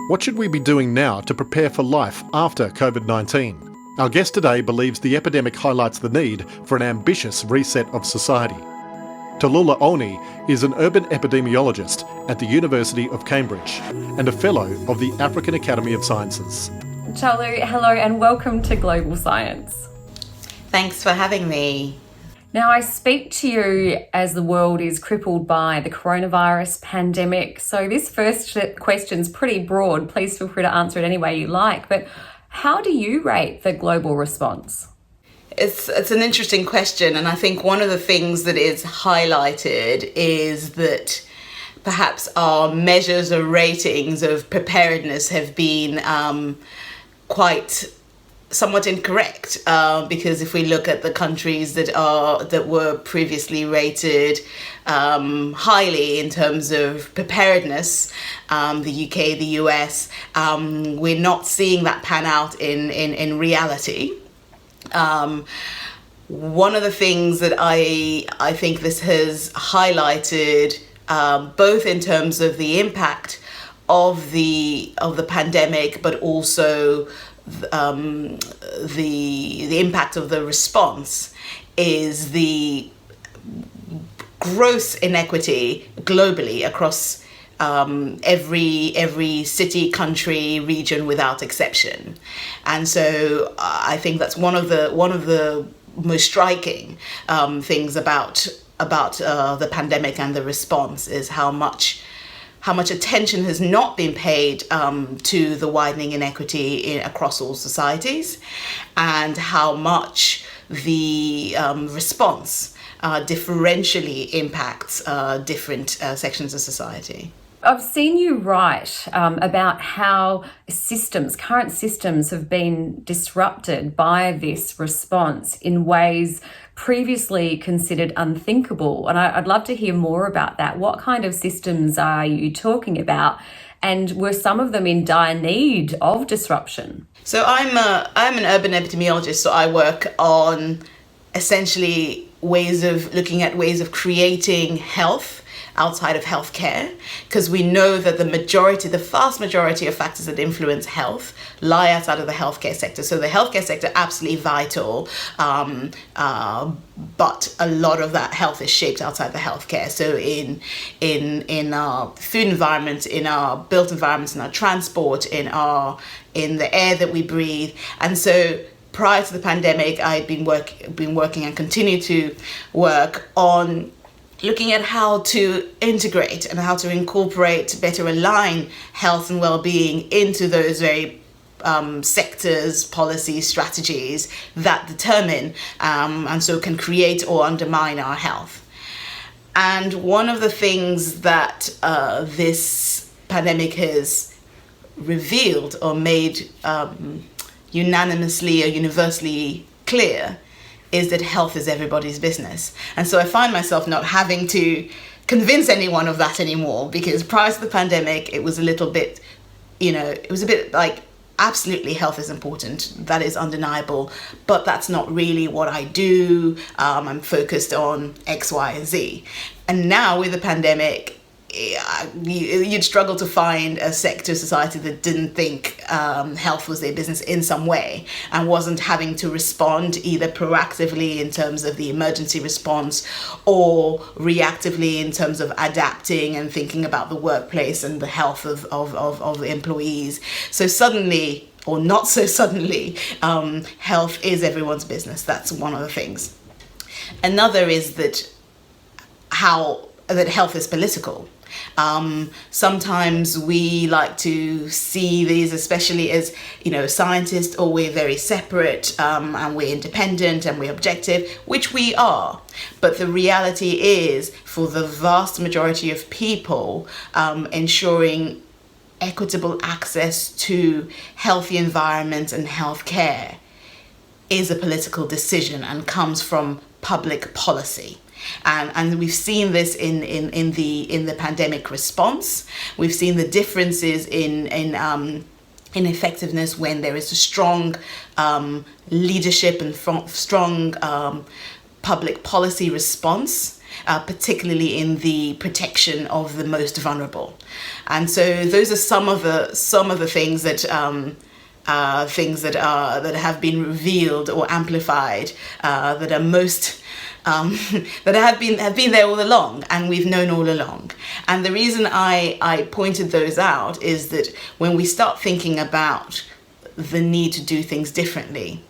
What should we be doing now to prepare for life after COVID-19? Our guest today believes the epidemic highlights the need for an ambitious reset of society. Tolullah Oni is an urban epidemiologist at the University of Cambridge and a Fellow of the African Academy of Sciences. Tolu, hello and welcome to Global Science. Thanks for having me. Now, I speak to you as the world is crippled by the coronavirus pandemic. So this first question's pretty broad. Please feel free to answer it any way you like. But how do you rate the global response? It's an interesting question, and I think one of the things that is highlighted is that perhaps our measures or ratings of preparedness have been quite somewhat incorrect, because if we look at the countries that were previously rated highly in terms of preparedness, the UK, the US, we're not seeing that pan out in reality. One of the things that I think this has highlighted, both in terms of the impact of the pandemic, but also the impact of the response, is the gross inequity globally across every city, country, region without exception. And so I think that's one of the most striking things about the pandemic and the response is how much attention has not been paid to the widening inequity across all societies, and how much the response differentially impacts different sections of society. I've seen you write about how current systems have been disrupted by this response in ways previously considered unthinkable. And I'd love to hear more about that. What kind of systems are you talking about? And were some of them in dire need of disruption? So I'm an urban epidemiologist, so I work on essentially looking at ways of creating health outside of healthcare, because we know that the vast majority of factors that influence health lie outside of the healthcare sector. So the healthcare sector, absolutely vital, but a lot of that health is shaped outside the healthcare. So in our food environment, in our built environments, in our transport, in the air that we breathe. And so prior to the pandemic, I had been working and continue to work on looking at how to integrate and how to incorporate, better align health and well-being into those very sectors, policies, strategies that determine and so can create or undermine our health. And one of the things that this pandemic has revealed or made unanimously or universally clear is that health is everybody's business. And so I find myself not having to convince anyone of that anymore, because prior to the pandemic, it was a bit like, absolutely health is important. That is undeniable, but that's not really what I do. I'm focused on X, Y, and Z. And now with the pandemic, you'd struggle to find a sector of society that didn't think health was their business in some way and wasn't having to respond either proactively in terms of the emergency response or reactively in terms of adapting and thinking about the workplace and the health of employees. So suddenly, or not so suddenly, health is everyone's business. That's one of the things. Another is that health is political. Sometimes we like to see these, especially as, scientists, or we're very separate and we're independent and we're objective, which we are. But the reality is, for the vast majority of people, ensuring equitable access to healthy environments and healthcare is a political decision and comes from public policy. And we've seen this in the pandemic response. We've seen the differences in effectiveness when there is a strong leadership and strong public policy response particularly in the protection of the most vulnerable. And so those are some of the things that that have been revealed or amplified, that are most that have been there all along, and we've known all along. And the reason I pointed those out is that when we start thinking about the need to do things differently,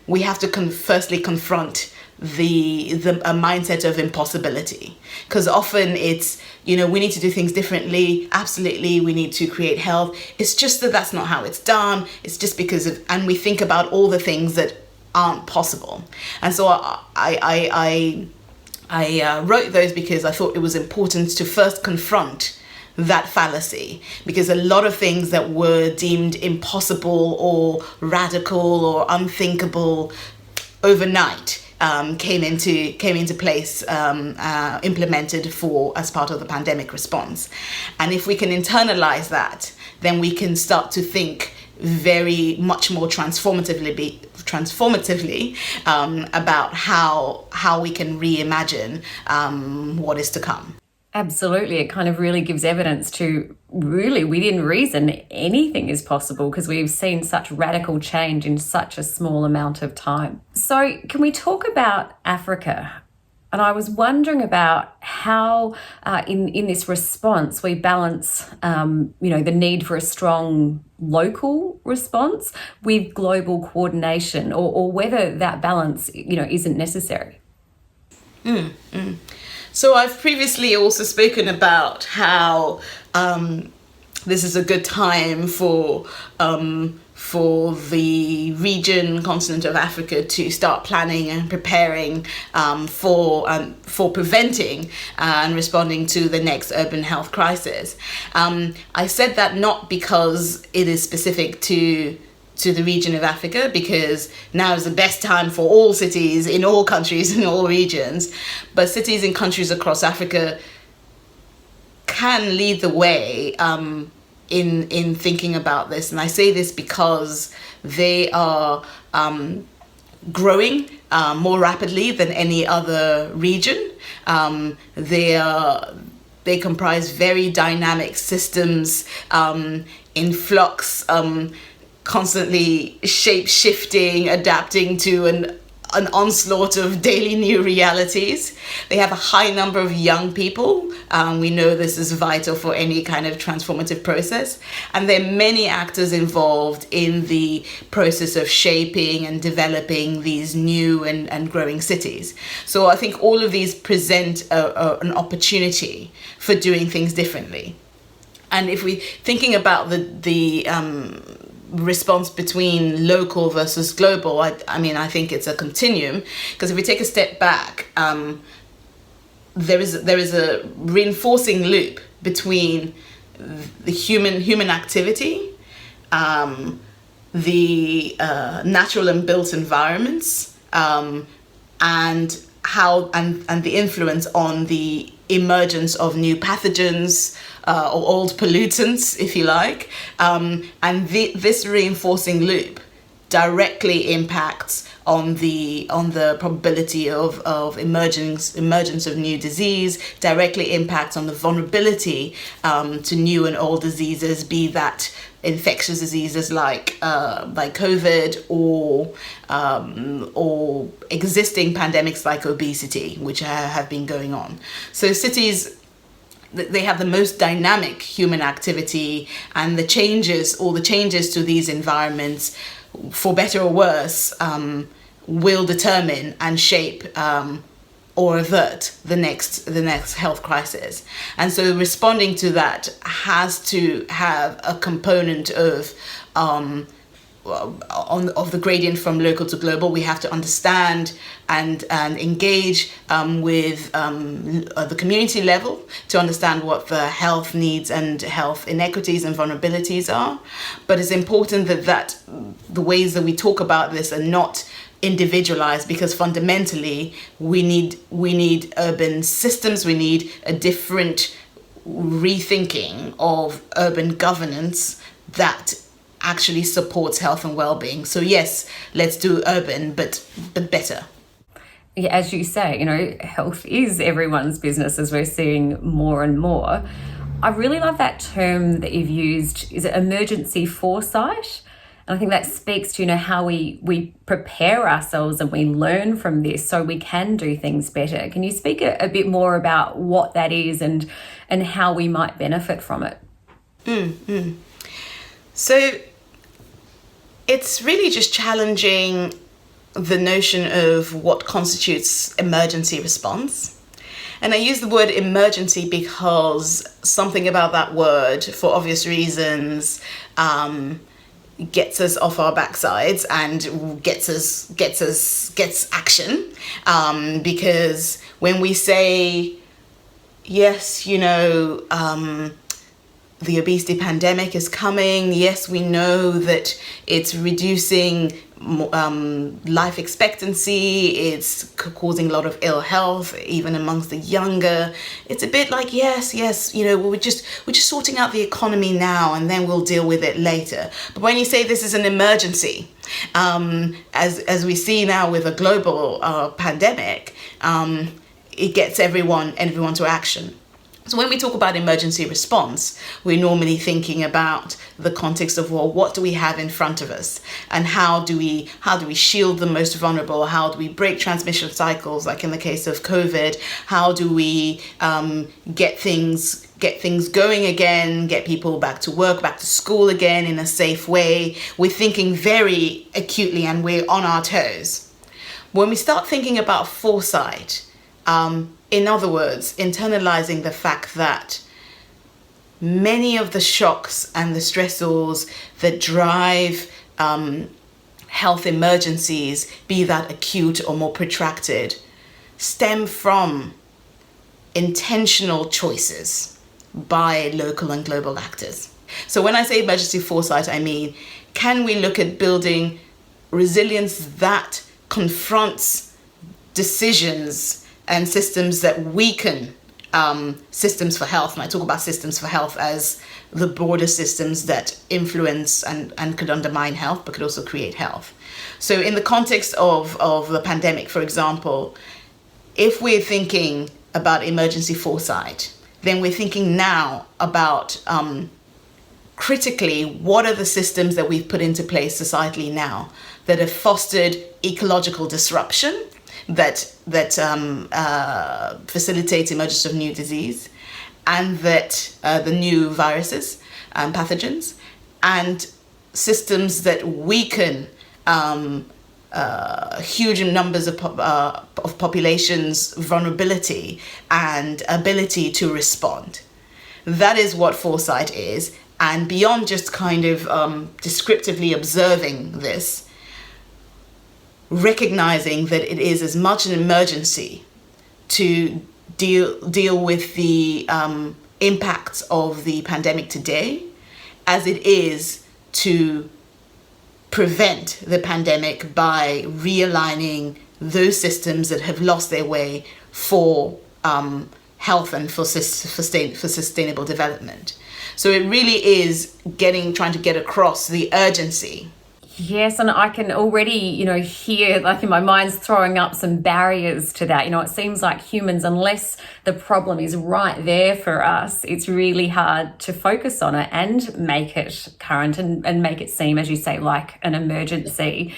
we have to firstly confront a mindset of impossibility, because often it's, we need to do things differently. Absolutely, we need to create health. It's just that that's not how it's done. It's just because of, and we think about all the things that aren't possible. And so I wrote those because I thought it was important to first confront that fallacy, because a lot of things that were deemed impossible or radical or unthinkable overnight came into place, implemented as part of the pandemic response. And if we can internalize that, then we can start to think very much more transformatively about how we can reimagine what is to come. Absolutely. It kind of really gives evidence to really, within reason, anything is possible, because we've seen such radical change in such a small amount of time. So can we talk about Africa? And I was wondering about how in this response we balance, the need for a strong local response with global coordination, or whether that balance, isn't necessary. So I've previously also spoken about how this is a good time for the region, continent of Africa, to start planning and preparing for preventing and responding to the next urban health crisis. I said that not because it is specific to the region of Africa, because now is the best time for all cities in all countries, in all regions, but cities and countries across Africa can lead the way in thinking about this. And I say this because they are growing more rapidly than any other region. They comprise very dynamic systems in flux, constantly shape-shifting, adapting to an onslaught of daily new realities. They have a high number of young people. We know this is vital for any kind of transformative process. And there are many actors involved in the process of shaping and developing these new and growing cities. So I think all of these present an opportunity for doing things differently. And if we're thinking about the response between local versus global, I think it's a continuum, because if we take a step back, there is a reinforcing loop between the human activity, the natural and built environments, and how and the influence on the emergence of new pathogens, or old pollutants, if you like, and this reinforcing loop directly impacts on the probability of emergence of new disease, directly impacts on the vulnerability to new and old diseases, be that infectious diseases like COVID, or existing pandemics like obesity, which have been going on. So cities, they have the most dynamic human activity, and the changes to these environments, for better or worse, will determine and shape or avert the next health crisis. And so responding to that has to have a component of the gradient from local to global. We have to understand and engage with the community level to understand what the health needs and health inequities and vulnerabilities are. But it's important that the ways that we talk about this are not individualized, because fundamentally we need urban systems. We need a different rethinking of urban governance that actually supports health and well-being. So yes, let's do urban, but better. Yeah, as you say, health is everyone's business, as we're seeing more and more. I really love that term that you've used. Is it emergency foresight? And I think that speaks to, how we prepare ourselves and we learn from this so we can do things better. Can you speak a bit more about what that is and how we might benefit from it? So it's really just challenging the notion of what constitutes emergency response. And I use the word emergency because something about that word, for obvious reasons, gets us off our backsides and gets action. Because when we say, yes, the obesity pandemic is coming. Yes, we know that it's reducing life expectancy. It's causing a lot of ill health, even amongst the younger. It's a bit like, yes, we're just sorting out the economy now, and then we'll deal with it later. But when you say this is an emergency, as we see now with a global pandemic, it gets everyone to action. So when we talk about emergency response, we're normally thinking about the context of, well, what do we have in front of us, and how do we shield the most vulnerable? How do we break transmission cycles, like in the case of COVID? How do we get things going again, get people back to work, back to school again in a safe way? We're thinking very acutely and we're on our toes. When we start thinking about foresight, in other words, internalizing the fact that many of the shocks and the stressors that drive health emergencies, be that acute or more protracted, stem from intentional choices by local and global actors. So when I say emergency foresight, I mean, can we look at building resilience that confronts decisions and systems that weaken systems for health? And I talk about systems for health as the broader systems that influence and could undermine health, but could also create health. So in the context of the pandemic, for example, if we're thinking about emergency foresight, then we're thinking now about critically, what are the systems that we've put into place societally now that have fostered ecological disruption, that facilitates emergence of new disease, and that the new viruses and pathogens, and systems that weaken huge numbers of populations' vulnerability and ability to respond. That is what foresight is. And beyond just kind of descriptively observing this, recognizing that it is as much an emergency to deal with the impacts of the pandemic today as it is to prevent the pandemic by realigning those systems that have lost their way for health and for sustainable development. So it really is trying to get across the urgency. Yes, and I can already, hear, like in my mind's throwing up some barriers to that. It seems like humans, unless the problem is right there for us, it's really hard to focus on it and make it current and make it seem, as you say, like an emergency.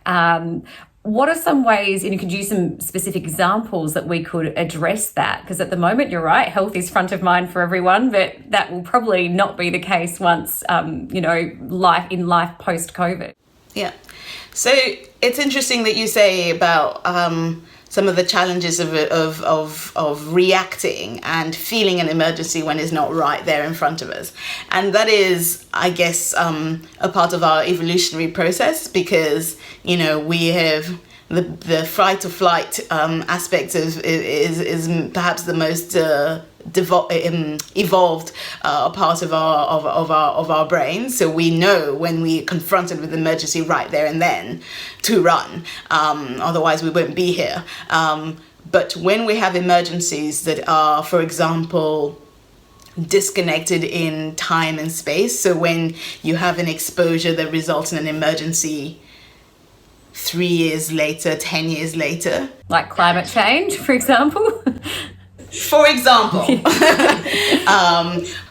What are some ways, and you could use some specific examples that we could address that? Because at the moment, you're right, health is front of mind for everyone, but that will probably not be the case once, life post-COVID. Yeah. So it's interesting that you say about some of the challenges of reacting and feeling an emergency when it's not right there in front of us. And that is, I guess, a part of our evolutionary process, because, we have the fight or flight aspect is perhaps the most evolved part of our brains. So we know when we're confronted with emergency right there and then to run. Otherwise we won't be here. But when we have emergencies that are, for example, disconnected in time and space, so when you have an exposure that results in an emergency 3 years later, 10 years later. Like climate change, for example? For example,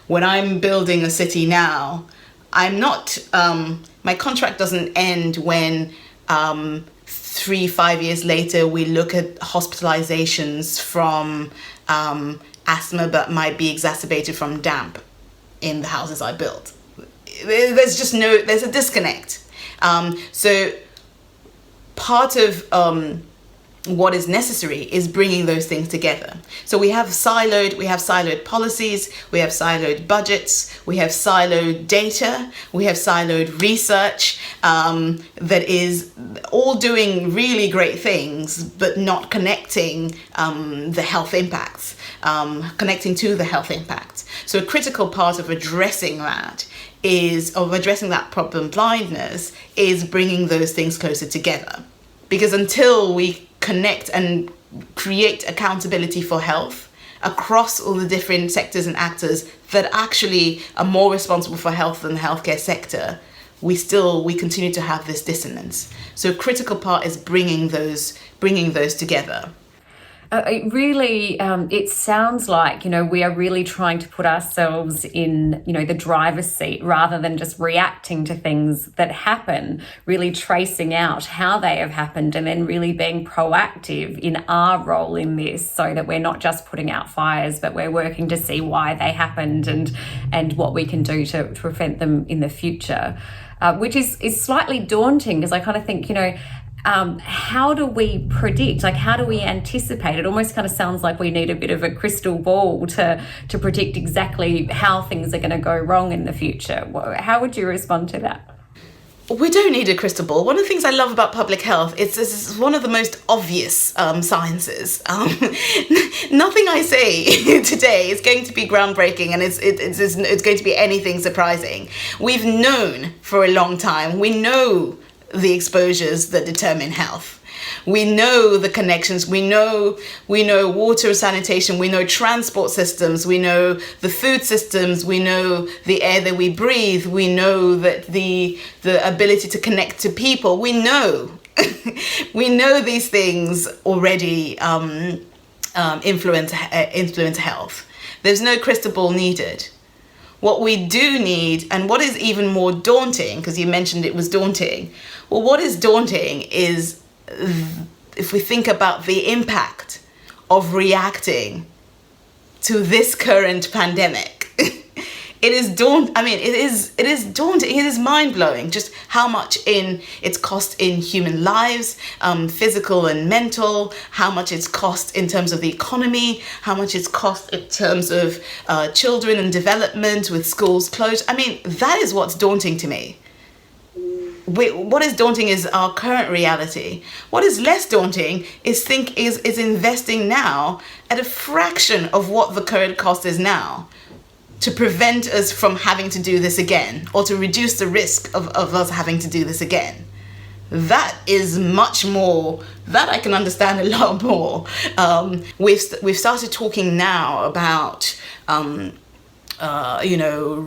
when I'm building a city now, I'm not, my contract doesn't end when 3-5 years later we look at hospitalizations from asthma that might be exacerbated from damp in the houses I built. There's a disconnect. So part of what is necessary is bringing those things together. So we have siloed policies, we have siloed budgets, we have siloed data, we have siloed research that is all doing really great things, but not connecting the health impacts, connecting to the health impacts. So a critical part of addressing that problem blindness is bringing those things closer together. Because until we connect and create accountability for health across all the different sectors and actors that actually are more responsible for health than the healthcare sector, we continue to have this dissonance. So a critical part is bringing those together. It really, it sounds like, we are really trying to put ourselves in, the driver's seat rather than just reacting to things that happen, really tracing out how they have happened and then really being proactive in our role in this so that we're not just putting out fires, but we're working to see why they happened and what we can do to prevent them in the future, which is slightly daunting because I kind of think, how do we predict? Like, how do we anticipate? It almost kind of sounds like we need a bit of a crystal ball to predict exactly how things are going to go wrong in the future. How would you respond to that? We don't need a crystal ball. One of the things I love about public health, it's one of the most obvious sciences. Nothing I say today is going to be groundbreaking, and it's going to be anything surprising. We've known for a long time. We know the exposures that determine health. We know the connections. We know water and sanitation. We know transport systems. We know the food systems. We know the air that we breathe. We know that the ability to connect to people. We know these things already influence health. There's no crystal ball needed. What we do need, and what is even more daunting, because you mentioned it was daunting. Well, what is daunting is if we think about the impact of reacting to this current pandemic. It is daunting. It is mind-blowing just how much it's cost in human lives, physical and mental, how much it's cost in terms of the economy, how much it's cost in terms of children and development with schools closed. That is what's daunting to me. What is daunting is our current reality. What is less daunting is investing now at a fraction of what the current cost is now, to prevent us from having to do this again, or to reduce the risk of us having to do this again. That is much more, that I can understand a lot more. We've started talking now about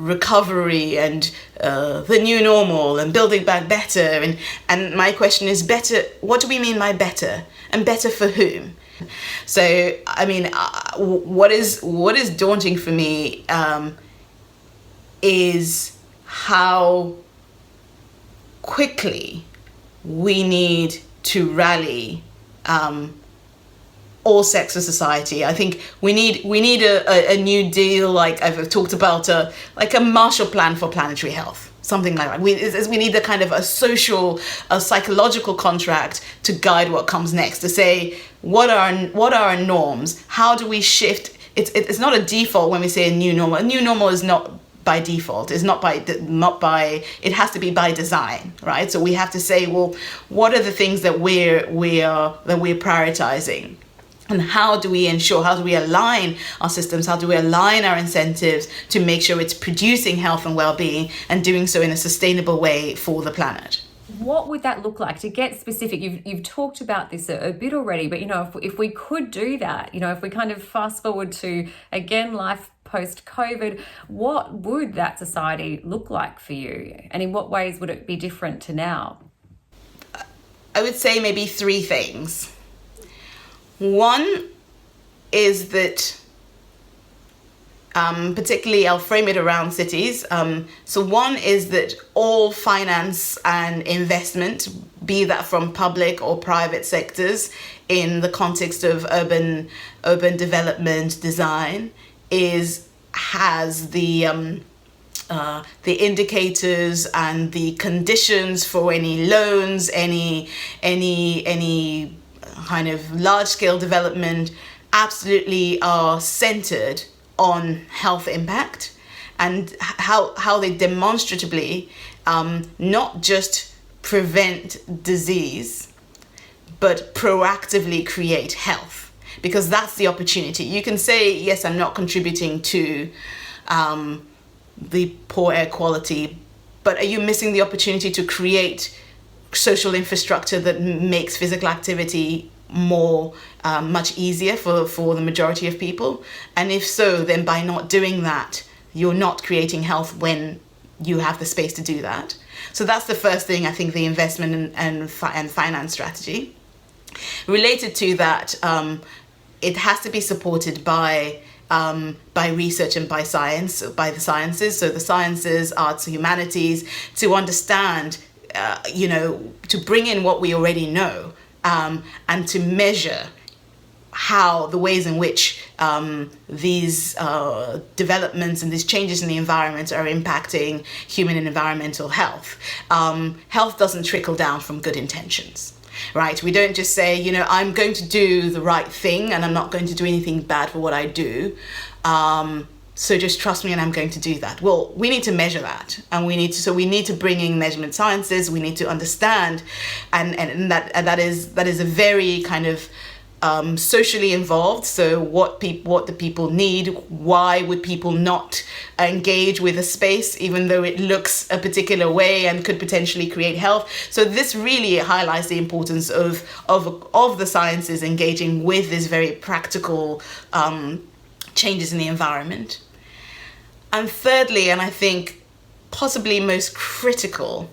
recovery and the new normal and building back better. And my question is, better, what do we mean by better? And better for whom? So, what is daunting for me is how quickly we need to rally all sectors of society. I think we need a new deal, like I've talked about, like a Marshall Plan for planetary health. Something like that. We need a kind of a psychological contract to guide what comes next, to say what are our norms, how do we shift. It's not a default when we say a new normal. A new normal is not by default. It's not by. It has to be by design, right? So we have to say, well, what are the things that we're prioritizing? And how do we align our systems? How do we align our incentives to make sure it's producing health and well-being and doing so in a sustainable way for the planet? What would that look like? To get specific, you've talked about this a bit already, but if we could do that, if we kind of fast forward to, again, life post-COVID, what would that society look like for you? And in what ways would it be different to now? I would say maybe three things. One is that, particularly I'll frame it around cities. So one is that all finance and investment, be that from public or private sectors in the context of urban development design, has the indicators and the conditions for any loans, any kind of large scale development absolutely are centered on health impact, and how they demonstrably not just prevent disease but proactively create health, because that's the opportunity. You can say, yes, I'm not contributing to the poor air quality, but are you missing the opportunity to create social infrastructure that makes physical activity more much easier for the majority of people? And if so, then by not doing that, you're not creating health when you have the space to do that. So that's the first thing, I think, the investment and finance strategy. Related to that, it has to be supported by research and by science, by the sciences. So the sciences, arts, humanities, to understand, to bring in what we already know, and to measure how the ways in which these developments and these changes in the environment are impacting human and environmental health. Health doesn't trickle down from good intentions. Right? We don't just say, I'm going to do the right thing and I'm not going to do anything bad for what I do. So just trust me and I'm going to do that. Well, we need to measure that, and we need to bring in measurement sciences. We need to understand, and that is a very kind of socially involved. So what the people need, why would people not engage with a space even though it looks a particular way and could potentially create health? So this really highlights the importance of the sciences engaging with these very practical changes in the environment. And thirdly, and I think possibly most critical,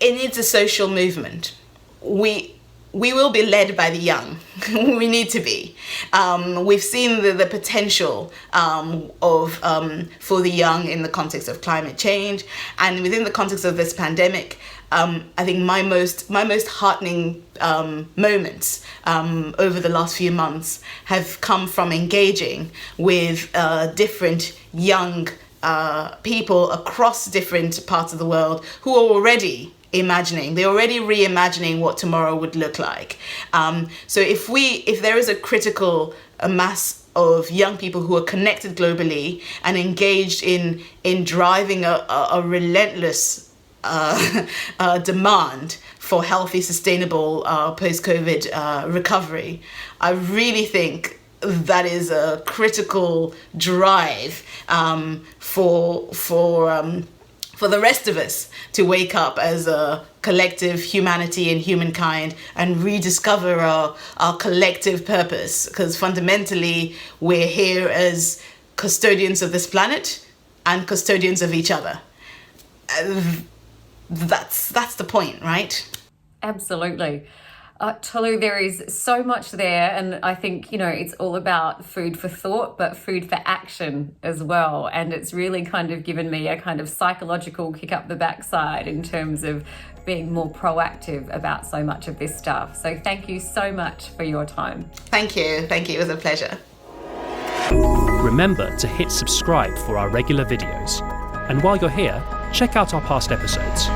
it needs a social movement. We will be led by the young. We need to be. We've seen the potential for the young in the context of climate change, and within the context of this pandemic. I think my most heartening moments over the last few months have come from engaging with different young people across different parts of the world who are already reimagining what tomorrow would look like. So if there is a critical mass of young people who are connected globally and engaged in driving a relentless demand for healthy, sustainable post-COVID recovery, I really think that is a critical drive for the rest of us to wake up as a collective humanity and humankind and rediscover our collective purpose, because fundamentally we're here as custodians of this planet and custodians of each other. That's the point, right? Absolutely. Tolu, there is so much there, and I think, it's all about food for thought, but food for action as well. And it's really kind of given me a kind of psychological kick up the backside in terms of being more proactive about so much of this stuff. So thank you so much for your time. Thank you. It was a pleasure. Remember to hit subscribe for our regular videos. And while you're here, check out our past episodes.